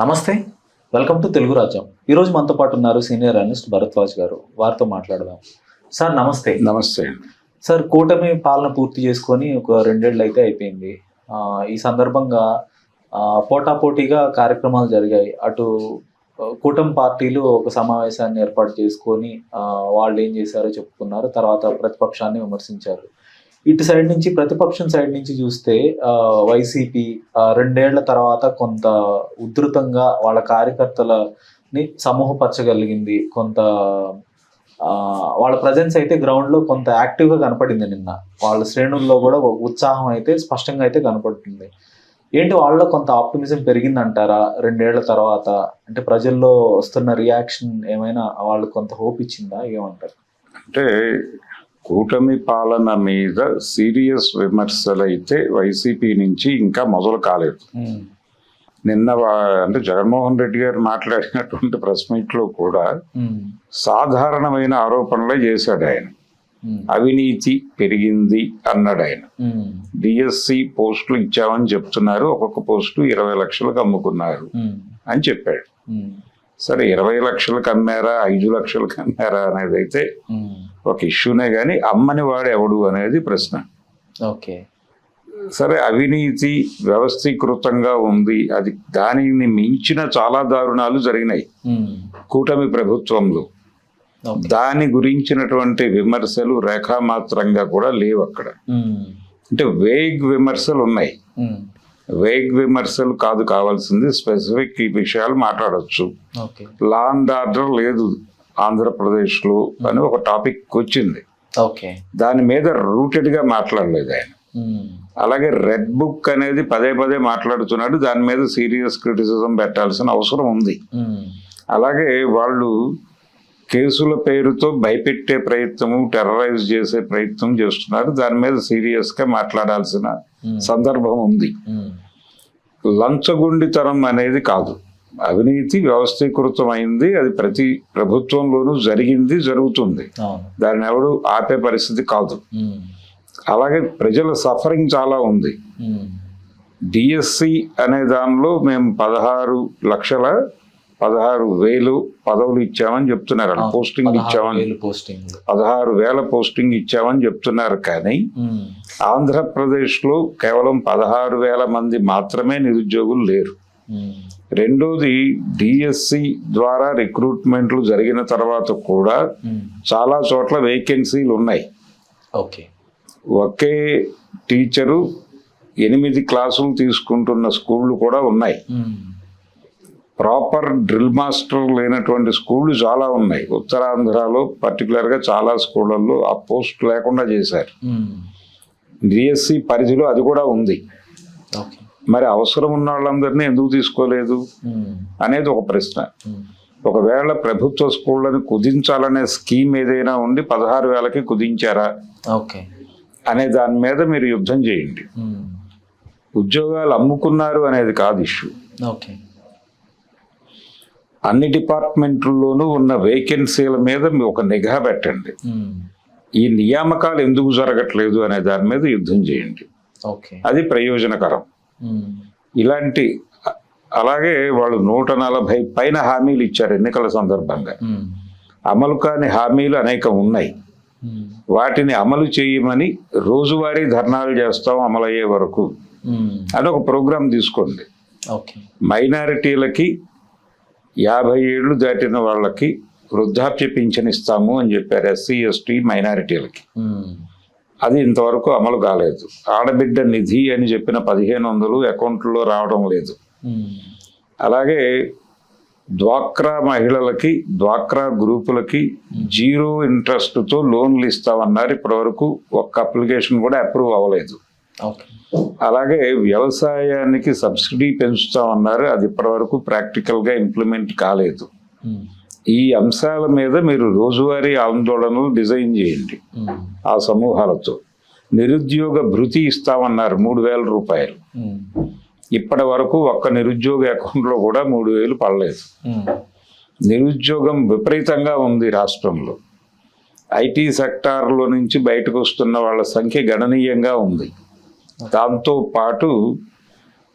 నమస్తే, welcome to Telugu రాజ్యం. ఈరోజు మనతో పాటు ఉన్నారు సీనియర్ అనలిస్ట్ భరద్వాజ్ గారు. వారితో మాట్లాడదాం. సార్ నమస్తే. నమస్తే. సార్, కూటమి పాలన పూర్తి చేసుకొని ఒక 2 ఏళ్ళు అయితే అయిపోయింది. ఈ సందర్భంగా పోటాపోటీగా కార్యక్రమాలు జరిగాయి. అటు కూటమి పార్టీలు ఒక సమావేశాన్ని ఏర్పాటు చేసుకొని వాళ్ళు ఏం చేశారో చెప్పుకున్నారు. తర్వాత ప్రతిపక్షాన్ని విమర్శించారు. ఇటు సైడ్ నుంచి, ప్రతిపక్షం సైడ్ నుంచి చూస్తే వైసీపీ 2 ఏళ్ల తర్వాత కొంత ఉధృతంగా వాళ్ళ కార్యకర్తలని సమూహపరచగలిగింది. కొంత వాళ్ళ ప్రజెన్స్ అయితే గ్రౌండ్లో కొంత యాక్టివ్గా కనపడింది. నిన్న వాళ్ళ శ్రేణుల్లో కూడా ఉత్సాహం అయితే స్పష్టంగా అయితే కనపడుతుంది. ఏంటి, వాళ్ళలో కొంత ఆప్టిమిజం పెరిగిందంటారా 2 ఏళ్ల తర్వాత? అంటే ప్రజల్లో వస్తున్న రియాక్షన్ ఏమైనా వాళ్ళు కొంత హోప్ ఇచ్చిందా? ఏమంటారు? అంటే కూటమి పాలన మీద సీరియస్ విమర్శలు అయితే వైసీపీ నుంచి ఇంకా మొదలు కాలేదు. నిన్న అంటే జగన్మోహన్ రెడ్డి గారు మాట్లాడినటువంటి ప్రెస్ మీట్ లో కూడా సాధారణమైన ఆరోపణలే చేశాడు ఆయన. అవినీతి పెరిగింది అన్నాడు ఆయన. డిఎస్సి పోస్టులు ఇచ్చామని చెప్తున్నారు, ఒక్కొక్క పోస్టు 20 లక్షలకు అమ్ముకున్నారు అని చెప్పాడు. సరే, 20 లక్షలకు అమ్మారా 5 లక్షలకు అమ్మారా అనేది అయితే ఒక ఇష్యూనే, కానీ అమ్మని వాడు ఎవడు అనేది ప్రశ్న. ఓకే, సరే, అవినీతి వ్యవస్థీకృతంగా ఉంది, అది దానిని మించిన చాలా దారుణాలు జరిగినాయి కూటమి ప్రభుత్వంలో. దాని గురించినటువంటి విమర్శలు రేఖామాత్రంగా కూడా లేవు అక్కడ. అంటే వేగ్ విమర్శలు ఉన్నాయి. వేగ్ విమర్శలు కాదు కావాల్సింది, స్పెసిఫిక్ ఈ విషయాలు మాట్లాడచ్చు. లా అండ్ ఆర్డర్ లేదు ఆంధ్రప్రదేశ్ లో అని ఒక టాపిక్ వచ్చింది. దాని మీద రూటెడ్ గా మాట్లాడలేదు ఆయన. అలాగే రెడ్ బుక్ అనేది పదే పదే మాట్లాడుతున్నాడు, దాని మీద సీరియస్ క్రిటిసిజం పెట్టాల్సిన అవసరం ఉంది. అలాగే వాళ్ళు కేసుల పేరుతో భయపెట్టే ప్రయత్నము, టెర్రరైజ్ చేసే ప్రయత్నం చేస్తున్నారు, దాని మీద సీరియస్ గా మాట్లాడాల్సిన సందర్భం ఉంది. లంచగొండితనం అనేది కాదు, అవినీతి వ్యవస్థీకృతమైంది, అది ప్రతి ప్రభుత్వంలోనూ జరిగింది, జరుగుతుంది, దాన్ని ఎవడు ఆపే పరిస్థితి కాదు. అలాగే ప్రజల సఫరింగ్ చాలా ఉంది. డిఎస్సి అనే దానిలో మేము 16,16,000 పదవులు ఇచ్చామని చెప్తున్నారు, పోస్టింగ్ ఇచ్చామని, 16,000 పోస్టింగ్ ఇచ్చామని చెప్తున్నారు. కానీ ఆంధ్రప్రదేశ్ లో కేవలం 16,000 మంది మాత్రమే నిరుద్యోగులు లేరు. రెండోది, డిఎస్సి ద్వారా రిక్రూట్మెంట్లు జరిగిన తర్వాత కూడా చాలా చోట్ల వేకెన్సీలు ఉన్నాయి. ఒకే టీచరు 8 క్లాసులు తీసుకుంటున్న స్కూళ్ళు కూడా ఉన్నాయి. ప్రాపర్ డ్రిల్ మాస్టర్ లేనటువంటి స్కూళ్ళు చాలా ఉన్నాయి. ఉత్తరాంధ్రలో పర్టికులర్ గా చాలా స్కూళ్ళల్లో ఆ పోస్ట్ లేకుండా చేశారు. డిఎస్సి పరిధిలో అది కూడా ఉంది. మరి అవసరం ఉన్న వాళ్ళందరినీ ఎందుకు తీసుకోలేదు అనేది ఒక ప్రశ్న. ఒకవేళ ప్రభుత్వ స్కూళ్ళని కుదించాలనే స్కీమ్ ఏదైనా ఉండి 16,000కి కుదించారా అనే దాని మీద మీరు యుద్ధం చేయండి. ఉద్యోగాలు అమ్ముకున్నారు అనేది కాదు ఇష్యూ. అన్ని డిపార్ట్మెంట్లలోనూ ఉన్న వేకెన్సీల మీద ఒక నిఘా పెట్టండి. ఈ నియామకాలు ఎందుకు జరగట్లేదు అనే దాని మీద యుద్ధం చేయండి. అది ప్రయోజనకరం. ఇలాంటి అలాగే వాళ్ళు 140 పైన హామీలు ఇచ్చారు ఎన్నికల సందర్భంగా. అమలు కాని హామీలు అనేకం ఉన్నాయి. వాటిని అమలు చేయమని రోజువారీ ధర్నాలు చేస్తాం అమలయ్యే వరకు అని ఒక ప్రోగ్రాం తీసుకోండి. మైనారిటీలకి 50 ఏళ్ళు దాటిన వాళ్ళకి వృద్ధాప్య పింఛన్ ఇస్తాము అని చెప్పారు, ఎస్సీ ఎస్టీ మైనారిటీలకి. అది ఇంతవరకు అమలు కాలేదు. ఆడబిడ్డ నిధి అని చెప్పిన 1,500 అకౌంట్లో రావడం లేదు. అలాగే డ్వాక్రా మహిళలకి, డ్వాక్రా గ్రూపులకి 0 ఇంట్రెస్ట్తో లోన్లు ఇస్తామన్నారు. ఇప్పటివరకు ఒక్క అప్లికేషన్ కూడా అప్రూవ్ అవ్వలేదు. అలాగే వ్యవసాయానికి సబ్సిడీ పెంచుతామన్నారు, అది ఇప్పటివరకు ప్రాక్టికల్గా ఇంప్లిమెంట్ కాలేదు. ఈ అంశాల మీద మీరు రోజువారీ ఆందోళనలు డిజైన్ చేయండి ఆ సమూహాలతో. నిరుద్యోగ భృతి ఇస్తామన్నారు 3,000 రూపాయలు. ఇప్పటి వరకు ఒక్క నిరుద్యోగ అకౌంట్లో కూడా 3,000 పడలేదు. నిరుద్యోగం విపరీతంగా ఉంది రాష్ట్రంలో. ఐటీ సెక్టార్లో నుంచి బయటకు వస్తున్న వాళ్ళ సంఖ్య గణనీయంగా ఉంది. దాంతో పాటు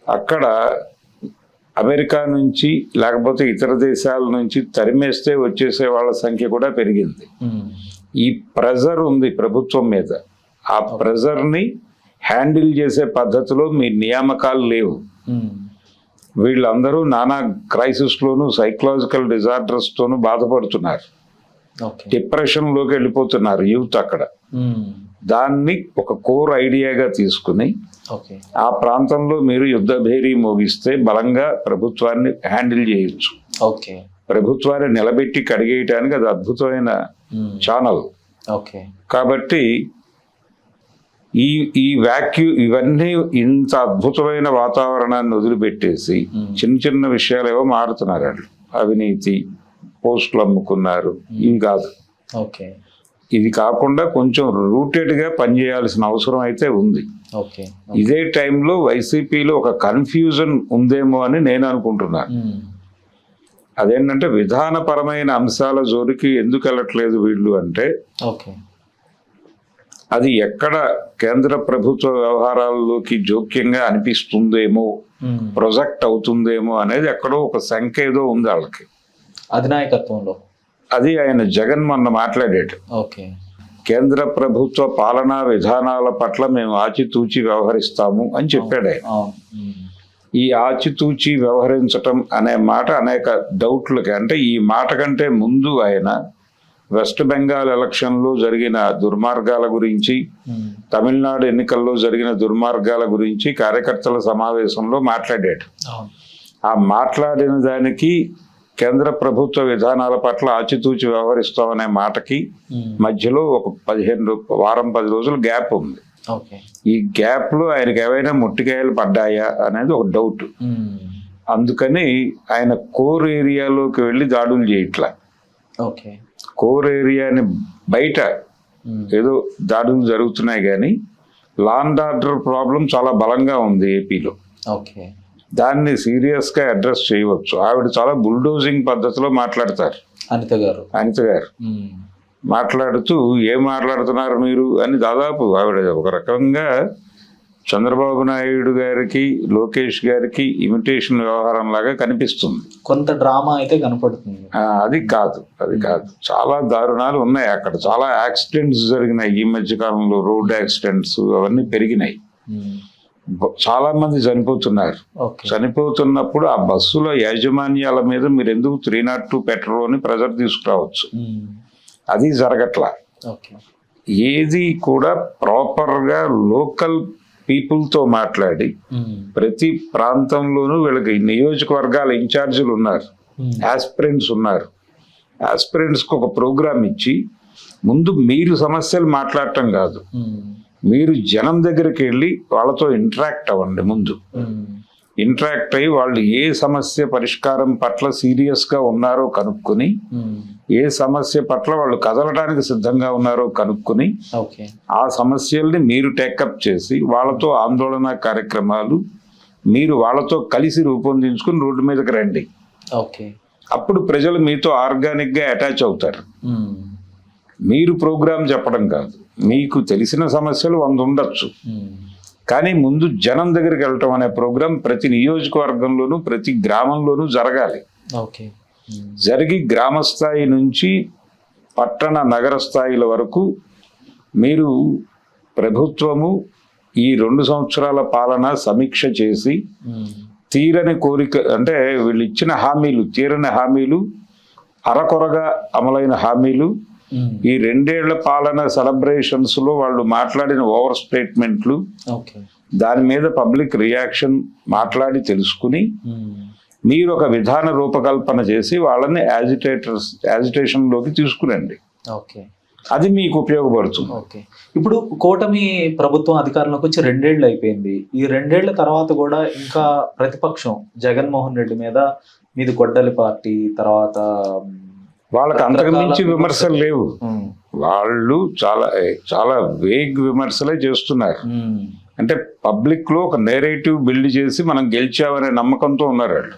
అక్కడ అమెరికా నుంచి లేకపోతే ఇతర దేశాల నుంచి తరిమేస్తే వచ్చేసే వాళ్ళ సంఖ్య కూడా పెరిగింది. ఈ ప్రెజర్ ఉంది ప్రభుత్వం మీద. ఆ ప్రెజర్ని హ్యాండిల్ చేసే పద్ధతిలో మీ నియామకాలు లేవు. వీళ్ళందరూ నానా క్రైసిస్లోను సైకలాజికల్ డిజార్డర్స్తోనూ బాధపడుతున్నారు. డిప్రెషన్లోకి వెళ్ళిపోతున్నారు యూత్ అక్కడ. దాన్ని ఒక కోర్ ఐడియాగా తీసుకుని ఆ ప్రాంతంలో మీరు యుద్ధ భేరీ మోగిస్తే బలంగా ప్రభుత్వాన్ని హ్యాండిల్ చేయొచ్చు. ప్రభుత్వాన్ని నిలబెట్టి కడిగేయటానికి అది అద్భుతమైన ఛానల్. కాబట్టి ఈ ఇవన్నీ ఇంత అద్భుతమైన వాతావరణాన్ని వదిలిపెట్టేసి చిన్న చిన్న విషయాలు ఏవో మారుతున్నారు వాళ్ళు. అవినీతి, పోస్టులు అమ్ముకున్నారు, ఇవి కాదు. ఇది కాకుండా కొంచెం రూటెడ్గా పనిచేయాల్సిన అవసరం అయితే ఉంది. ఇదే టైంలో వైసీపీలో ఒక కన్ఫ్యూజన్ ఉందేమో అని నేను అనుకుంటున్నాను. అదేంటంటే విధానపరమైన అంశాల జోలికి ఎందుకు వెళ్ళట్లేదు వీళ్ళు అంటే, అది ఎక్కడ కేంద్ర ప్రభుత్వ వ్యవహారాల్లోకి జోక్యంగా అనిపిస్తుందేమో, ప్రొజెక్ట్ అవుతుందేమో అనేది ఎక్కడో ఒక శంక ఏదో ఉంది వాళ్ళకి అధినాయకత్వంలో. అది ఆయన జగన్ మొన్న మాట్లాడేట. కేంద్ర ప్రభుత్వ పాలనా విధానాల పట్ల మేము ఆచితూచి వ్యవహరిస్తాము అని చెప్పాడు ఆయన. ఈ ఆచితూచి వ్యవహరించటం అనే మాట అనేక డౌట్లకి, అంటే ఈ మాట కంటే ముందు ఆయన వెస్ట్ బెంగాల్ ఎలక్షన్లో జరిగిన దుర్మార్గాల గురించి, తమిళనాడు ఎన్నికల్లో జరిగిన దుర్మార్గాల గురించి కార్యకర్తల సమావేశంలో మాట్లాడాడు. ఆ మాట్లాడిన దానికి కేంద్ర ప్రభుత్వ విధానాల పట్ల ఆచితూచి వ్యవహరిస్తామనే మాటకి మధ్యలో ఒక 10 రోజులు గ్యాప్ ఉంది. ఈ గ్యాప్ లో ఆయనకి ఏవైనా ముట్టికాయలు పడ్డాయా అనేది ఒక డౌట్. అందుకని ఆయన కోర్ ఏరియాలోకి వెళ్ళి దాడులు చేయట్లా. కోర్ ఏరియాని బయట ఏదో దాడులు జరుగుతున్నాయి, కానీ లా అండ్ ఆర్డర్ ప్రాబ్లం చాలా బలంగా ఉంది ఏపీలో. దాన్ని సీరియస్ గా అడ్రస్ చేయవచ్చు. ఆవిడ చాలా బుల్డోజింగ్ పద్ధతిలో మాట్లాడతారు. అనిత గారు మాట్లాడుతూ ఏం మాట్లాడుతున్నారు మీరు అని దాదాపు ఆవిడ ఒక రకంగా చంద్రబాబు నాయుడు గారికి, లోకేష్ గారికి ఇమిటేషన్ వ్యవహారం లాగా కనిపిస్తుంది. కొంత డ్రామా అయితే కనపడుతుంది. అది కాదు. చాలా దారుణాలు ఉన్నాయి అక్కడ. చాలా యాక్సిడెంట్స్ జరిగినాయి ఈ మధ్య కాలంలో. రోడ్ యాక్సిడెంట్స్ అవన్నీ పెరిగినాయి. చాలా మంది చనిపోతున్నారు. చనిపోతున్నప్పుడు ఆ బస్సుల యాజమాన్యాల మీద మీరు ఎందుకు 302 పెట్టరు అని ప్రెజర్ తీసుకురావచ్చు. అది జరగట్లా. ఏది కూడా ప్రాపర్గా లోకల్ పీపుల్తో మాట్లాడి, ప్రతి ప్రాంతంలోనూ వీళ్ళకి నియోజకవర్గాల ఇన్ఛార్జీలు ఉన్నారు, ఆస్పిరెంట్స్ ఉన్నారు. ఆస్పిరెంట్స్కి ఒక ప్రోగ్రామ్ ఇచ్చి ముందు మీరు సమస్యలు మాట్లాడటం కాదు, మీరు జనం దగ్గరికి వెళ్ళి వాళ్ళతో ఇంటరాక్ట్ అవ్వండి. ముందు ఇంటరాక్ట్ అయ్యి వాళ్ళు ఏ సమస్య పరిష్కారం పట్ల సీరియస్గా ఉన్నారో కనుక్కొని, ఏ సమస్య పట్ల వాళ్ళు కదలడానికి సిద్ధంగా ఉన్నారో కనుక్కొని, ఆ సమస్యల్ని మీరు టేకప్ చేసి వాళ్ళతో ఆందోళన కార్యక్రమాలు మీరు వాళ్ళతో కలిసి రూపొందించుకుని రోడ్డు మీదకి రండి. అప్పుడు ప్రజలు మీతో ఆర్గానిక్గా అటాచ్ అవుతారు. మీరు ప్రోగ్రాం చెప్పడం కాదు. మీకు తెలిసిన సమస్యలు 100 ఉండొచ్చు, కానీ ముందు జనం దగ్గరికి వెళ్ళటం అనే ప్రోగ్రాం ప్రతి నియోజకవర్గంలోనూ ప్రతి గ్రామంలోనూ జరగాలి. జరిగి గ్రామ స్థాయి నుంచి పట్టణ నగర స్థాయిల వరకు మీరు ప్రభుత్వము ఈ 2 సంవత్సరాల పాలన సమీక్ష చేసి, తీరని కోరిక అంటే వీళ్ళు ఇచ్చిన హామీలు, తీరని హామీలు, అరకొరగా అమలైన హామీలు, ఈ 2 ఏళ్ల పాలన సెలబ్రేషన్స్ లో వాళ్ళు మాట్లాడిన ఓవర్ స్టేట్మెంట్లు, దాని మీద పబ్లిక్ రియాక్షన్ మాట్లాడి తెలుసుకుని మీరు ఒక విధాన రూపకల్పన చేసి వాళ్ళని యాజిటేషన్ లోకి తీసుకురండి. అది మీకు ఉపయోగపడుతుంది. ఇప్పుడు కూటమి ప్రభుత్వం అధికారంలోకి వచ్చి 2 ఏళ్ళు అయిపోయింది. ఈ 2 ఏళ్ల తర్వాత కూడా ఇంకా ప్రతిపక్షం జగన్మోహన్ రెడ్డి మీద గొడ్డలి పార్టీ తర్వాత వాళ్ళకి అంతకుమించి విమర్శలు లేవు. వాళ్ళు చాలా వేగ్ విమర్శలే చేస్తున్నారు. అంటే పబ్లిక్ లో ఒక నేరేటివ్ బిల్డ్ చేసి మనం గెలిచామనే నమ్మకంతో ఉన్నారు వాళ్ళు.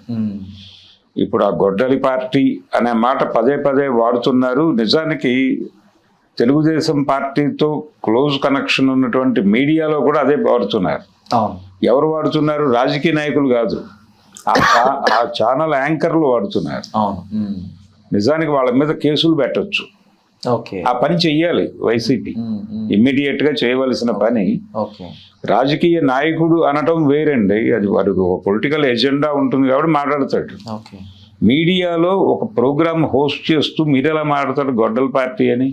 ఇప్పుడు ఆ గొడ్డలి పార్టీ అనే మాట పదే వాడుతున్నారు. నిజానికి తెలుగుదేశం పార్టీతో క్లోజ్ కనెక్షన్ ఉన్నటువంటి మీడియాలో కూడా అదే వాడుతున్నారు. ఎవరు వాడుతున్నారు? రాజకీయ నాయకులు కాదు, ఆ ఛానల్ యాంకర్లు వాడుతున్నారు. అవును. నిజానికి వాళ్ళ మీద కేసులు పెట్టొచ్చు. ఓకే. ఆ పని చెయ్యాలి వైసీపీ, ఇమ్మీడియట్ గా చేయవలసిన పని. ఓకే. రాజకీయ నాయకుడు అనటం వేరండి, అది వాడికి ఒక పొలిటికల్ ఎజెండా ఉంటుంది కాబట్టి మాట్లాడతాడు. ఓకే. మీడియాలో ఒక ప్రోగ్రామ్ హోస్ట్ చేస్తూ మీరు ఎలా మాట్లాడతాడు గొడ్డల పార్టీ అని?